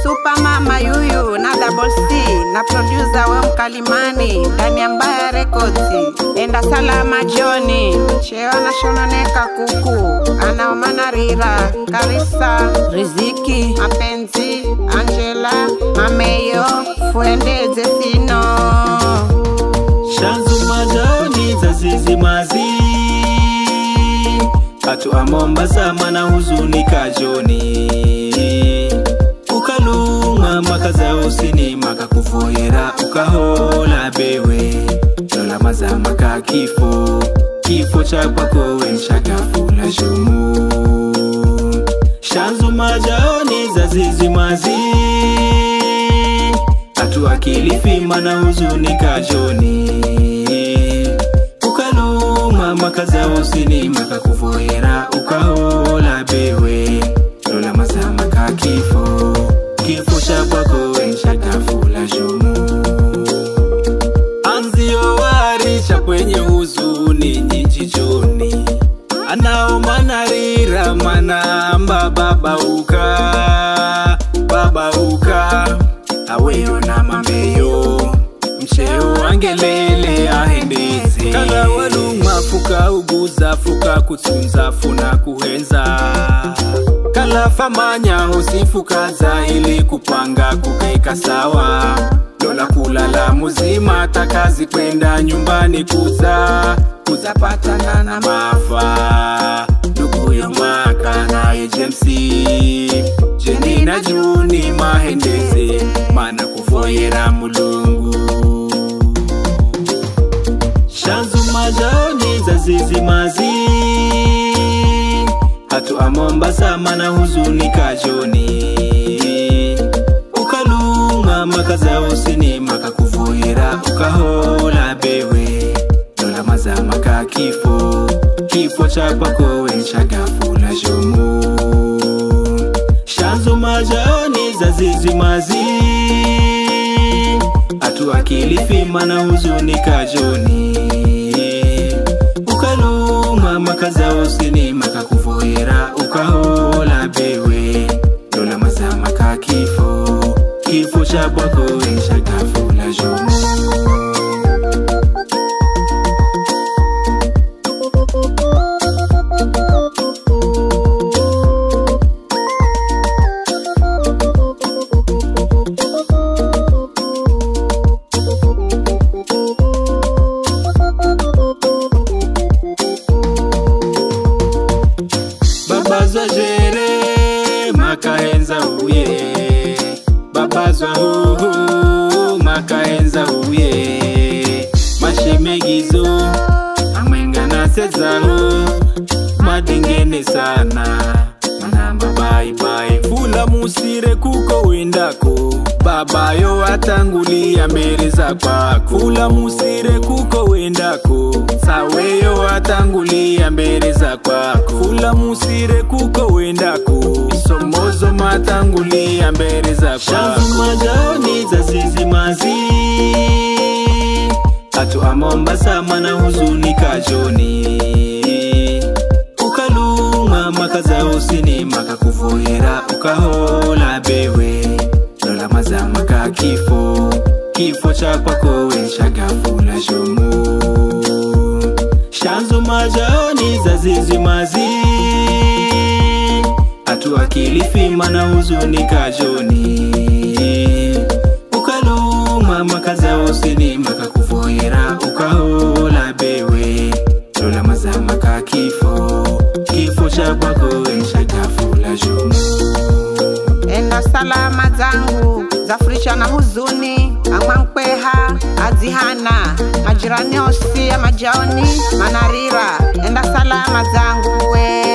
Super Mama Yuyu na Double C na producer wa Mkalimani ndani ya Mbaya Records. Enda salama Johnny Cheo na Shononeka Kuku Anaomana Rira Karisa Riziki Mapenzi Angela Mameyo Fuendeze Sino Shanzu majoni za zizi mazi Atu Mombasa mana huzuni kajoni Ukalunga makaza usini maka kufoyera ukahola bewe Lola maza maka kifo chakwa kowe nshagafula shumu Shanzu majoni za zizi mazi Atu Kilifi mana huzuni kajoni Ukalunga makaza usini maka kufoyera ukahola bewe Lola maza maka kifo chakwa kowe nshagafula shumu Anzio warisha kwenye huzuni njijichoni Anaomana rira manamba baba uka Aweyo na mameyo Mcheo wangelele ahendeze Kala walunga fuka uguza fuka kutunza funa kuhenza Kala famanya husifukaza ili kupanga kukaika sawa Lola kulala muzima takazi kwenda nyumbani kuza patana na mafa Ndugu ya mwaka na agency Jeni na Juni mahendeze Mana kufoyera mulungu Shanzu majoni za zizi mazi Atu Mombasa mana huzuni kajoni Ukalunga makaza usini maka kufoyera ukahola bewe Lola maza maka kifo chakwa kowe nshagafula shumu Shanzu majoni za zizi mazi Atu Kilifi mana huzuni kajoni Ukalunga makaza usini maka kufoyera ukahola bewe Lola maza maka kifo chakwa kowe nshagafula shumu Babazwa jere makaenza uye Babazwa huhu makaenza uye Mashemegizo amwenga na sezaho Madingene sana Manamba bye bye Fula musire kuko wendako Babayo atangulia mbele za kwako Fula musire kuko wendako Saweyo atangulia mbele za kwako Fula musire kuko wendako Somozo matangulia mbele za kwako Shanzu majoni za zizi mazi Atu Mombasa mana huzuni kajoni Ukalunga makaza usini maka kufoyera ukahola bewe Lola maza maka kifo chakwa kowe nshagafula shumu Shanzu majoni za zizi mazi Atu Kilifi mana huzuni kajoni Ukalunga makaza usini maka kufoyera ukahola bewe Lola maza maka kifo chakwa kowe nshagafula shumu Enda salama zangu Zafrisha na huzuni Amwankweha Azihana Majirani osi ya majaoni Manarira Enda salama zangu we